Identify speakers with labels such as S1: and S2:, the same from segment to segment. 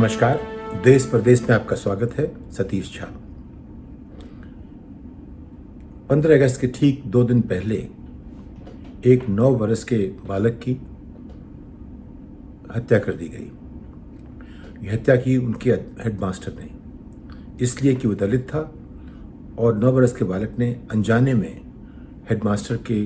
S1: नमस्कार। देश प्रदेश में आपका स्वागत है। सतीश झा। 15 अगस्त के ठीक 2 दिन पहले एक 9 वर्ष के बालक की हत्या कर दी गई। यह हत्या की उनके हेडमास्टर ने, इसलिए कि वो दलित था और 9 वर्ष के बालक ने अनजाने में हेडमास्टर के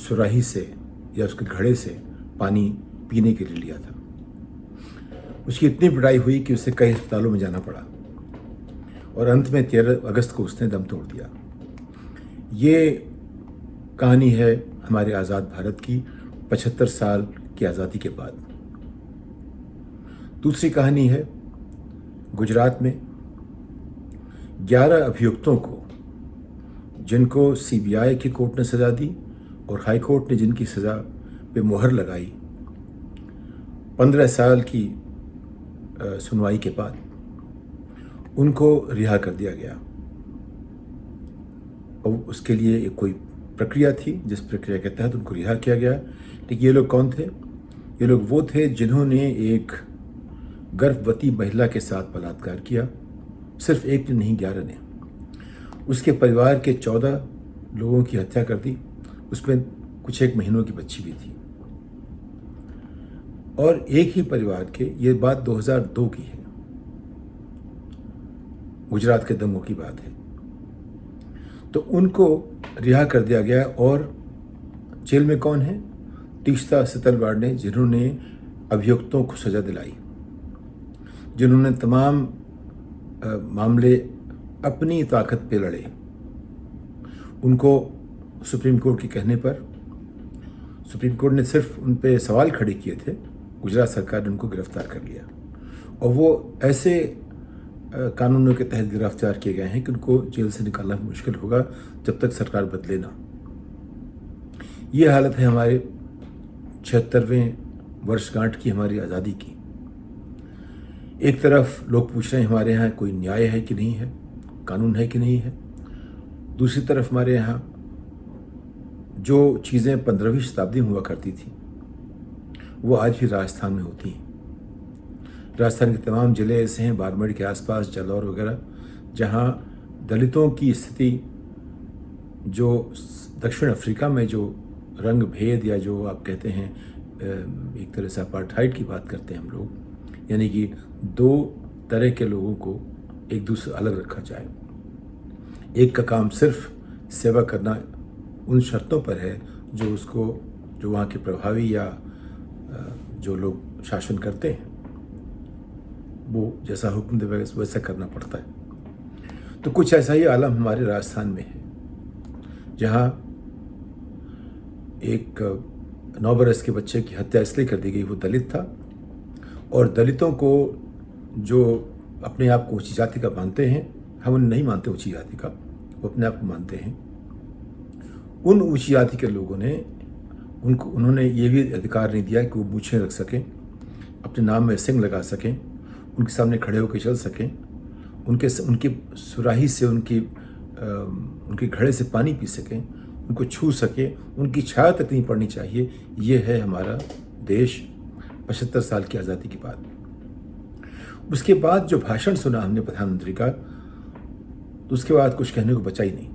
S1: सुराही से या उसके घड़े से पानी पीने के लिए लिया था। उसकी इतनी पिटाई हुई कि उसे कई अस्पतालों में जाना पड़ा और अंत में 13 अगस्त को उसने दम तोड़ दिया। ये कहानी है हमारे आज़ाद भारत की 75 साल की आज़ादी के बाद। दूसरी कहानी है गुजरात में 11 अभियुक्तों को, जिनको सीबीआई की कोर्ट ने सज़ा दी और हाई कोर्ट ने जिनकी सज़ा पे मुहर लगाई, 15 साल की सुनवाई के बाद उनको रिहा कर दिया गया। और उसके लिए एक कोई प्रक्रिया थी, जिस प्रक्रिया के तहत उनको रिहा किया गया। लेकिन ये लोग कौन थे? ये लोग वो थे जिन्होंने एक गर्भवती महिला के साथ बलात्कार किया। सिर्फ एक ने नहीं, 11 ने। उसके परिवार के 14 लोगों की हत्या कर दी। उसमें कुछ एक महीनों की बच्ची भी थी। और एक ही परिवार के, ये बात 2002 की है, गुजरात के दंगों की बात है। तो उनको रिहा कर दिया गया। और जेल में कौन है? तीस्ता सितलवाड़ ने, जिन्होंने अभियुक्तों को सजा दिलाई, जिन्होंने तमाम मामले अपनी ताकत पे लड़े। उनको सुप्रीम कोर्ट के कहने पर सुप्रीम कोर्ट ने सिर्फ उन पे सवाल खड़े किए थे, गुजरात सरकार ने उनको गिरफ्तार कर लिया। और वो ऐसे कानूनों के तहत गिरफ्तार किए गए हैं कि उनको जेल से निकालना मुश्किल होगा जब तक सरकार बदले ना। ये हालत है हमारे 76वें वर्षगांठ की, हमारी आज़ादी की। एक तरफ लोग पूछ रहे हैं हमारे यहाँ कोई न्याय है कि नहीं है, कानून है कि नहीं है। दूसरी तरफ हमारे यहाँ जो चीज़ें 15वीं शताब्दी में हुआ करती थी, वो आज भी राजस्थान में होती हैं। राजस्थान के तमाम ज़िले ऐसे हैं, बाड़मेर के आसपास, जालौर वगैरह, जहाँ दलितों की स्थिति, जो दक्षिण अफ्रीका में जो रंग भेद या जो आप कहते हैं एक तरह से अपार्टहाइड की बात करते हैं हम लोग, यानी कि 2 तरह के लोगों को एक दूसरे अलग रखा जाए। एक का काम सिर्फ सेवा करना उन शर्तों पर है जो वहाँ के प्रभावी या जो लोग शासन करते हैं वो जैसा हुक्म दे वैसा करना पड़ता है। तो कुछ ऐसा ही आलम हमारे राजस्थान में है, जहाँ एक 9 बरस के बच्चे की हत्या इसलिए कर दी गई, वो दलित था। और दलितों को जो अपने आप को ऊंची जाति का मानते हैं, हम उन्हें नहीं मानते ऊंची जाति का, वो अपने आप को मानते हैं। उन ऊंची जाति के लोगों ने उन्होंने ये भी अधिकार नहीं दिया कि वो मूछें रख सकें, अपने नाम में सिंह लगा सकें, उनके सामने खड़े होकर चल सकें, उनकी सुराही से उनके घड़े से पानी पी सकें, उनको छू सकें, उनकी छाया तक नहीं पड़नी चाहिए। ये है हमारा देश 75 साल की आज़ादी के बाद। उसके बाद जो भाषण सुना हमने प्रधानमंत्री का, तो उसके बाद कुछ कहने को बचा ही नहीं।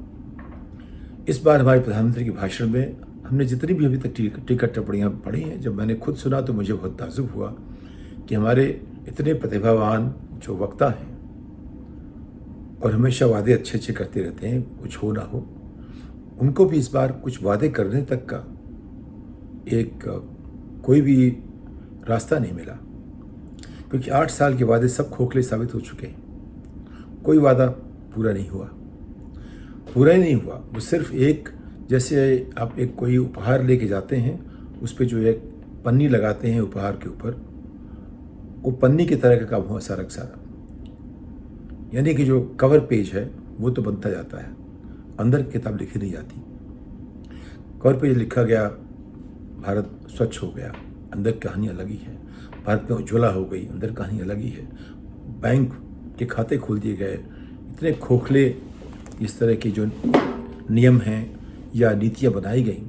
S1: इस बार हमारे प्रधानमंत्री के भाषण में हमने जितनी भी अभी तक टीका टिप्पणियाँ पढ़ी हैं, जब मैंने खुद सुना तो मुझे बहुत ताज्जुब हुआ कि हमारे इतने प्रतिभावान जो वक्ता हैं और हमेशा वादे अच्छे अच्छे करते रहते हैं, कुछ हो ना हो, उनको भी इस बार कुछ वादे करने तक का कोई भी रास्ता नहीं मिला। क्योंकि 8 साल के वादे सब खोखले साबित हो चुके हैं। कोई वादा पूरा नहीं हुआ, पूरा ही नहीं हुआ। वो सिर्फ एक, जैसे आप एक कोई उपहार लेके जाते हैं, उस पर जो एक पन्नी लगाते हैं उपहार के ऊपर, वो पन्नी की तरह का काम हुआ सारा का सारा। यानी कि जो कवर पेज है वो तो बनता जाता है, अंदर की किताब लिखी नहीं जाती। कवर पेज लिखा गया भारत स्वच्छ हो गया, अंदर कहानी अलग ही है। भारत में उज्ज्वला हो गई, अंदर कहानी अलग ही है। बैंक के खाते खोल दिए गए। इतने खोखले इस तरह के जो नियम हैं या नीतियाँ बनाई गई,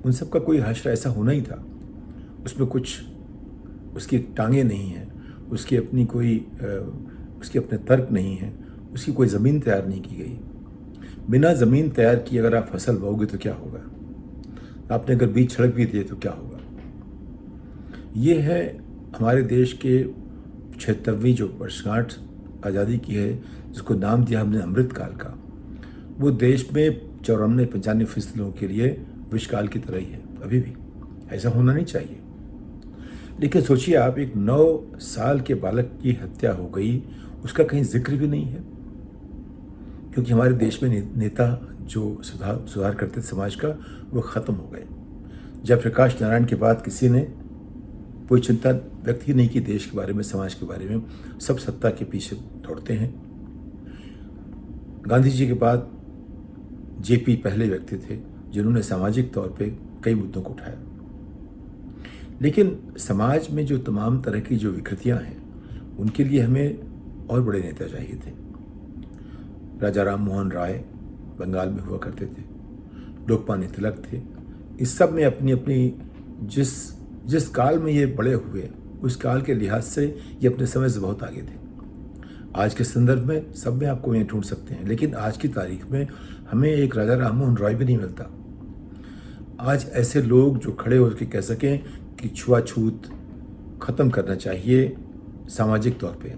S1: उन सब का कोई हश्र ऐसा होना ही था। उसमें कुछ उसकी टांगें नहीं हैं, उसकी अपनी कोई उसके अपने तर्क नहीं है, उसकी कोई ज़मीन तैयार नहीं की गई। बिना ज़मीन तैयार किए अगर आप फसल बोओगे तो क्या होगा? आपने अगर बीज छिड़क भी दिए तो क्या होगा? ये है हमारे देश के 76वीं जो वर्षगांठ आज़ादी की है, जिसको नाम दिया हमने अमृतकाल का। वो देश में 94-95% लोगों के लिए विषकाल की तरह ही है अभी भी। ऐसा होना नहीं चाहिए। लेकिन सोचिए आप, एक 9 साल के बालक की हत्या हो गई, उसका कहीं जिक्र भी नहीं है, क्योंकि हमारे देश में नेता जो सुधार करते थे समाज का, वो ख़त्म हो गए। जयप्रकाश नारायण के बाद किसी ने कोई चिंता व्यक्त ही नहीं की देश के बारे में, समाज के बारे में। सब सत्ता के पीछे दौड़ते हैं। गांधी जी के बाद जेपी पहले व्यक्ति थे जिन्होंने सामाजिक तौर पे कई मुद्दों को उठाया। लेकिन समाज में जो तमाम तरह की जो विकृतियां हैं, उनके लिए हमें और बड़े नेता चाहिए थे। राजा राम मोहन राय बंगाल में हुआ करते थे, लोकमान्य तिलक थे। इस सब में अपनी अपनी जिस काल में ये बड़े हुए, उस काल के लिहाज से ये अपने समय से बहुत आगे थे। आज के संदर्भ में सब में आपको ये ढूंढ सकते हैं, लेकिन आज की तारीख में हमें एक राजा राम मोहन राय भी नहीं मिलता। आज ऐसे लोग जो खड़े होकर कह सकें कि छुआछूत ख़त्म करना चाहिए सामाजिक तौर पे,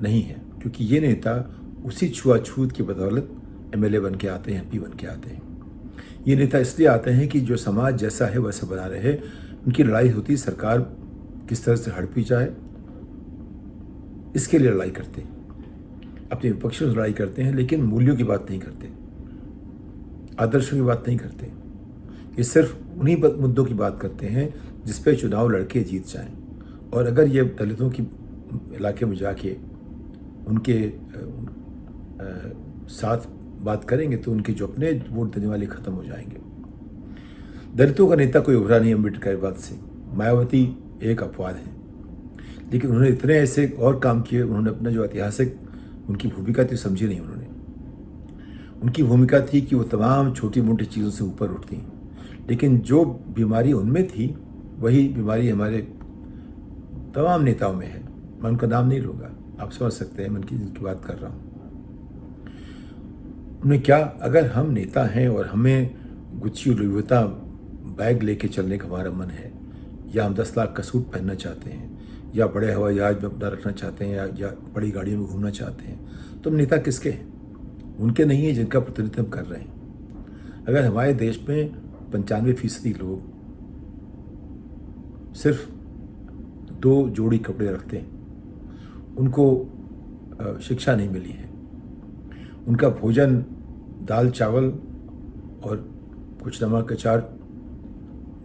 S1: नहीं है। क्योंकि ये नेता उसी छुआछूत की बदौलत एमएलए बन के आते हैं, एमपी बन के आते हैं। ये नेता इसलिए आते हैं कि जो समाज जैसा है वैसा बना रहे। उनकी लड़ाई होती है सरकार किस तरह से हड़पी जाए, इसके लिए लड़ाई करते हैं। अपने विपक्ष में लड़ाई करते हैं, लेकिन मूल्यों की बात नहीं करते, आदर्शों की बात नहीं करते। ये सिर्फ उन्हीं मुद्दों की बात करते हैं जिस पे चुनाव लड़के जीत जाएं। और अगर ये दलितों की इलाके में जाके उनके साथ बात करेंगे तो उनके जो अपने वोट देने वाले ख़त्म हो जाएंगे। दलितों का नेता कोई उभरा नहीं अम्बेडकर के बाद से। मायावती एक अपवाद है, लेकिन उन्होंने इतने ऐसे और काम किए। उन्होंने अपना जो ऐतिहासिक उनकी भूमिका थी समझी नहीं उन्होंने। उनकी भूमिका थी कि वो तमाम छोटी मोटी चीज़ों से ऊपर उठती, लेकिन जो बीमारी उनमें थी वही बीमारी हमारे तमाम नेताओं में है। मैं उनका नाम नहीं लूँगा, आप समझ सकते हैं मैं जिनकी बात कर रहा हूँ। उन्हें क्या, अगर हम नेता हैं और हमें गुच्ची लुई वुइटन बैग लेके चलने का हमारा मन है, या हम 10 लाख का सूट पहनना चाहते हैं, या बड़े हवाई जहाज में अपना रखना चाहते हैं, या बड़ी गाड़ियों में घूमना चाहते हैं, तो हम नेता किसके हैं? उनके नहीं है जिनका प्रतिनिधित्व कर रहे हैं। अगर हमारे देश में 95% लोग सिर्फ 2 जोड़ी कपड़े रखते हैं, उनको शिक्षा नहीं मिली है, उनका भोजन दाल चावल और कुछ नमक अचार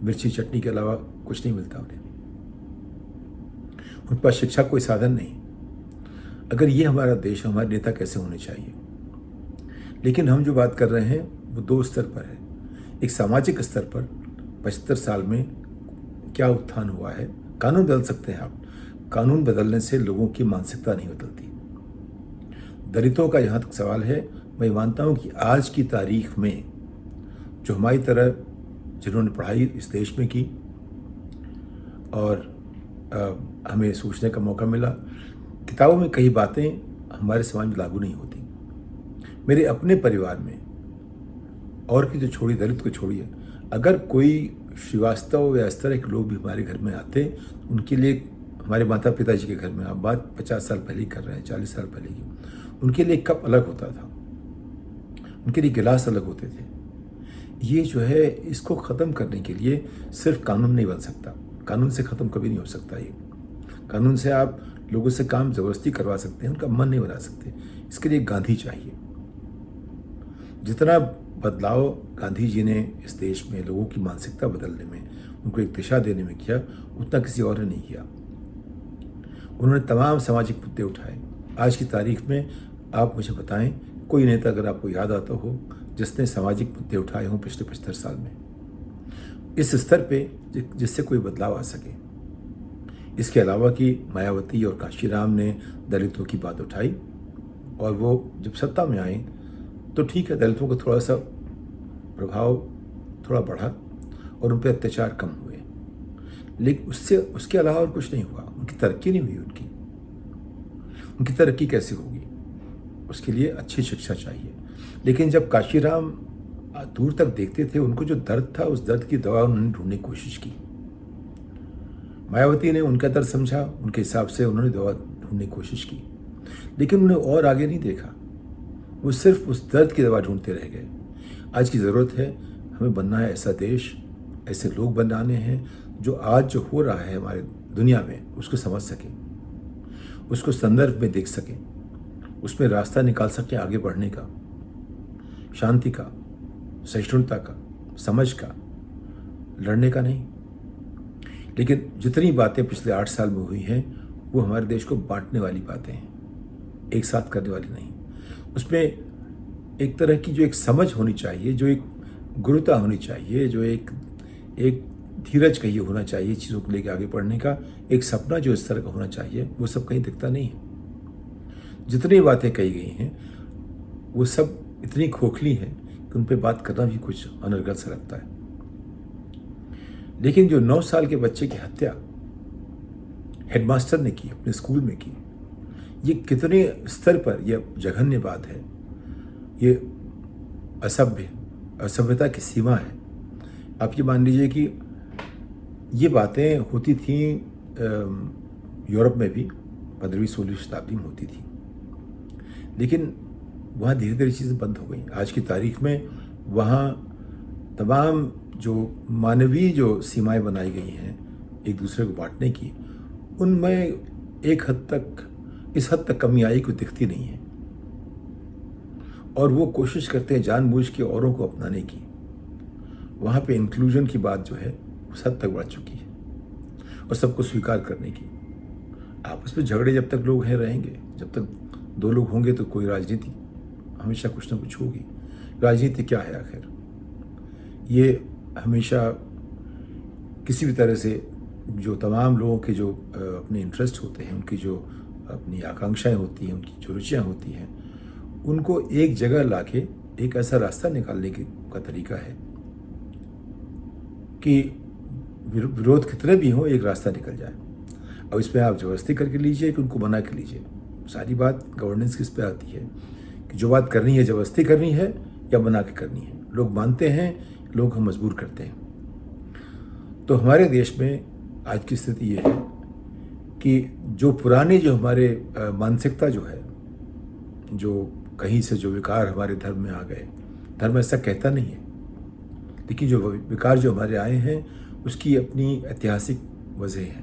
S1: मिर्ची चटनी के अलावा कुछ नहीं मिलता उन्हें, उन पर शिक्षा कोई साधन नहीं। अगर ये हमारा देश, हमारे नेता कैसे होने चाहिए? लेकिन हम जो बात कर रहे हैं वो 2 स्तर पर है। एक सामाजिक स्तर पर 75 साल में क्या उत्थान हुआ है। कानून बदल सकते हैं आप, कानून बदलने से लोगों की मानसिकता नहीं बदलती। दलितों का जहाँ तक सवाल है, मैं मानता हूँ कि आज की तारीख में जो हमारी तरह जिन्होंने पढ़ाई इस देश में की और हमें सोचने का मौका मिला, किताबों में कई बातें हमारे समाज में लागू नहीं होती। मेरे अपने परिवार में, और की तो छोड़ी, दलित को छोड़िए, अगर कोई श्रीवास्तव या इस तरह के लोग भी हमारे घर में आते, उनके लिए, हमारे माता पिता जी के घर में, आप बात 50 साल पहले कर रहे हैं, 40 साल पहले की, उनके लिए कप अलग होता था, उनके लिए गिलास अलग होते थे। ये जो है, इसको ख़त्म करने के लिए सिर्फ कानून नहीं बन सकता, कानून से ख़त्म कभी नहीं हो सकता। ये कानून से आप लोगों से काम ज़बरदस्ती करवा सकते हैं, उनका मन नहीं बना सकते। इसके लिए गांधी चाहिए। जितना बदलाव गांधी जी ने इस देश में लोगों की मानसिकता बदलने में, उनको एक दिशा देने में किया, उतना किसी और ने नहीं किया। उन्होंने तमाम सामाजिक मुद्दे उठाए। आज की तारीख में आप मुझे बताएं, कोई नेता अगर आपको याद आता हो जिसने सामाजिक मुद्दे उठाए हों पिछले 75 साल में, इस स्तर पे जिससे कोई बदलाव आ सके। इसके अलावा कि मायावती और काशीराम ने दलितों की बात उठाई, और वो जब सत्ता में आए तो ठीक है, दलितों को थोड़ा सा प्रभाव थोड़ा बढ़ा और उन पर अत्याचार कम हुए। लेकिन उसके अलावा और कुछ नहीं हुआ। उनकी तरक्की नहीं हुई। उनकी तरक्की कैसे होगी? उसके लिए अच्छी शिक्षा चाहिए। लेकिन जब काशीराम दूर तक देखते थे, उनको जो दर्द था, उस दर्द की दवा उन्होंने ढूंढने की कोशिश की। मायावती ने उनका दर्द समझा, उनके हिसाब से उन्होंने दवा ढूंढने की कोशिश की, लेकिन उन्हें और आगे नहीं देखा। वो सिर्फ उस दर्द की दवा ढूंढते रह गए। आज की ज़रूरत है, हमें बनना है ऐसा देश, ऐसे लोग बनाने हैं जो आज जो हो रहा है हमारे दुनिया में उसको समझ सकें, उसको संदर्भ में देख सकें, उसमें रास्ता निकाल सकें आगे बढ़ने का, शांति का, सहिष्णुता का, समझ का, लड़ने का नहीं। लेकिन जितनी बातें पिछले 8 साल में हुई हैं वो हमारे देश को बांटने वाली बातें हैं, एक साथ करने वाली नहीं। उसमें एक तरह की जो एक समझ होनी चाहिए, जो एक गुरुता होनी चाहिए, जो एक धीरज कहिए होना चाहिए चीज़ों को लेकर आगे बढ़ने का, एक सपना जो इस तरह का होना चाहिए, वो सब कहीं दिखता नहीं है। जितनी बातें कही गई हैं वो सब इतनी खोखली हैं कि उन पर बात करना भी कुछ अनर्गल सा लगता है। लेकिन जो 9 साल के बच्चे की हत्या हेडमास्टर ने की, अपने स्कूल में की, ये कितने स्तर पर यह जघन्य बात है, ये असभ्यता की सीमा है। आप ये मान लीजिए कि ये बातें होती थी यूरोप में भी 15वीं-16वीं शताब्दी में होती थी, लेकिन वहाँ धीरे धीरे चीज़ें बंद हो गई। आज की तारीख में वहाँ तमाम जो मानवीय जो सीमाएं बनाई गई हैं एक दूसरे को बांटने की, उनमें इस हद तक कमी आई कोई दिखती नहीं है। और वो कोशिश करते हैं जानबूझ के औरों को अपनाने की। वहाँ पे इंक्लूजन की बात जो है उस हद तक बढ़ चुकी है और सबको स्वीकार करने की। आपस में झगड़े जब तक लोग हैं रहेंगे, जब तक 2 लोग होंगे तो कोई राजनीति हमेशा कुछ ना कुछ होगी। राजनीति क्या है आखिर? ये हमेशा किसी भी तरह से जो तमाम लोगों के जो अपने इंटरेस्ट होते हैं, उनकी जो अपनी आकांक्षाएं होती हैं, उनकी जो रुचियाँ होती हैं, उनको एक जगह लाके एक ऐसा रास्ता निकालने का तरीका है कि विरोध कितने भी हों, एक रास्ता निकल जाए। अब इसमें आप जबरदस्ती करके लीजिए कि उनको बना के लीजिए। सारी बात गवर्नेंस किस पे आती है कि जो बात करनी है जबरदस्ती करनी है या बना के करनी है। लोग मानते हैं, लोग हम मजबूर करते हैं। तो हमारे देश में आज की स्थिति ये है कि जो पुरानी जो हमारे मानसिकता जो है, जो कहीं से जो विकार हमारे धर्म में आ गए, धर्म ऐसा कहता नहीं है, लेकिन जो विकार जो हमारे आए हैं उसकी अपनी ऐतिहासिक वजह है।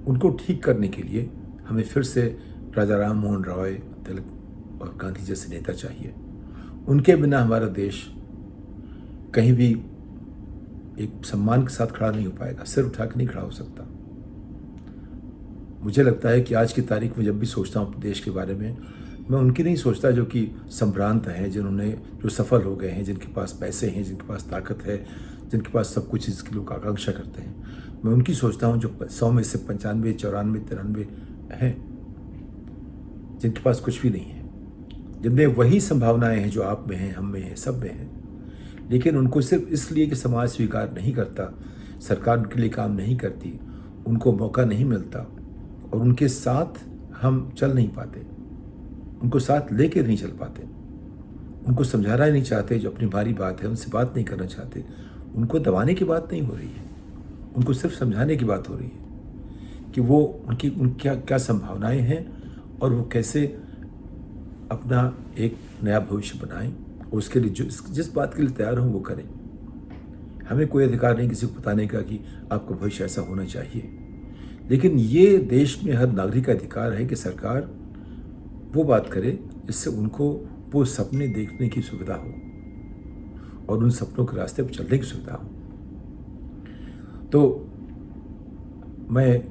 S1: उनको ठीक करने के लिए हमें फिर से राजा राम मोहन रॉय, तिलक और गांधी जैसे नेता चाहिए। उनके बिना हमारा देश कहीं भी एक सम्मान के साथ खड़ा नहीं हो पाएगा, सिर उठा के नहीं खड़ा हो सकता। मुझे लगता है कि आज की तारीख में जब भी सोचता हूँ देश के बारे में, मैं उनकी नहीं सोचता जो कि संभ्रांत हैं, जो सफल हो गए हैं, जिनके पास पैसे हैं, जिनके पास ताकत है, जिनके पास सब कुछ जिसकी लोग आकांक्षा करते हैं। मैं उनकी सोचता हूँ जो 100 में से 95, 94, 93 हैं, जिनके पास कुछ भी नहीं है, जिनमें वही संभावनाएं हैं जो आप में हैं, हम में हैं, सब में हैं। लेकिन उनको सिर्फ इसलिए कि समाज स्वीकार नहीं करता, सरकार उनके लिए काम नहीं करती, उनको मौका नहीं मिलता और उनके साथ हम चल नहीं पाते, उनको साथ लेके नहीं चल पाते, उनको समझाना ही नहीं चाहते। जो अपनी भारी बात है उनसे बात नहीं करना चाहते। उनको दबाने की बात नहीं हो रही है, उनको सिर्फ समझाने की बात हो रही है कि वो उनकी क्या संभावनाएं हैं और वो कैसे अपना एक नया भविष्य बनाएं और उसके लिए जिस बात के लिए तैयार हों वो करें। हमें कोई अधिकार नहीं किसी को बताने का कि आपका भविष्य ऐसा होना चाहिए, लेकिन ये देश में हर नागरिक का अधिकार है कि सरकार वो बात करे जिससे उनको वो सपने देखने की सुविधा हो और उन सपनों के रास्ते पर चलने की सुविधा हो। तो मैं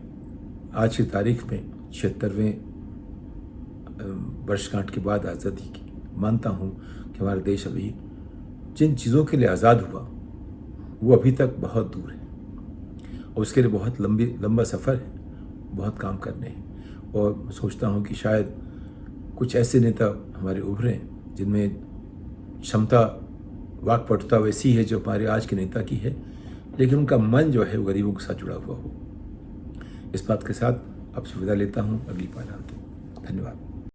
S1: आज की तारीख में 76वें वर्षगांठ के बाद आज़ादी की मानता हूँ कि हमारा देश अभी जिन चीज़ों के लिए आज़ाद हुआ वो अभी तक बहुत दूर है और उसके लिए बहुत लंबा सफ़र है, बहुत काम करने हैं। और सोचता हूँ कि शायद कुछ ऐसे नेता हमारे उभरे जिनमें क्षमता, वाक्पटुता वैसी है जो हमारे आज के नेता की है, लेकिन उनका मन जो है वो गरीबों के साथ जुड़ा हुआ हो। इस बात के साथ आपसे विदा लेता हूँ अगली पालांत। धन्यवाद।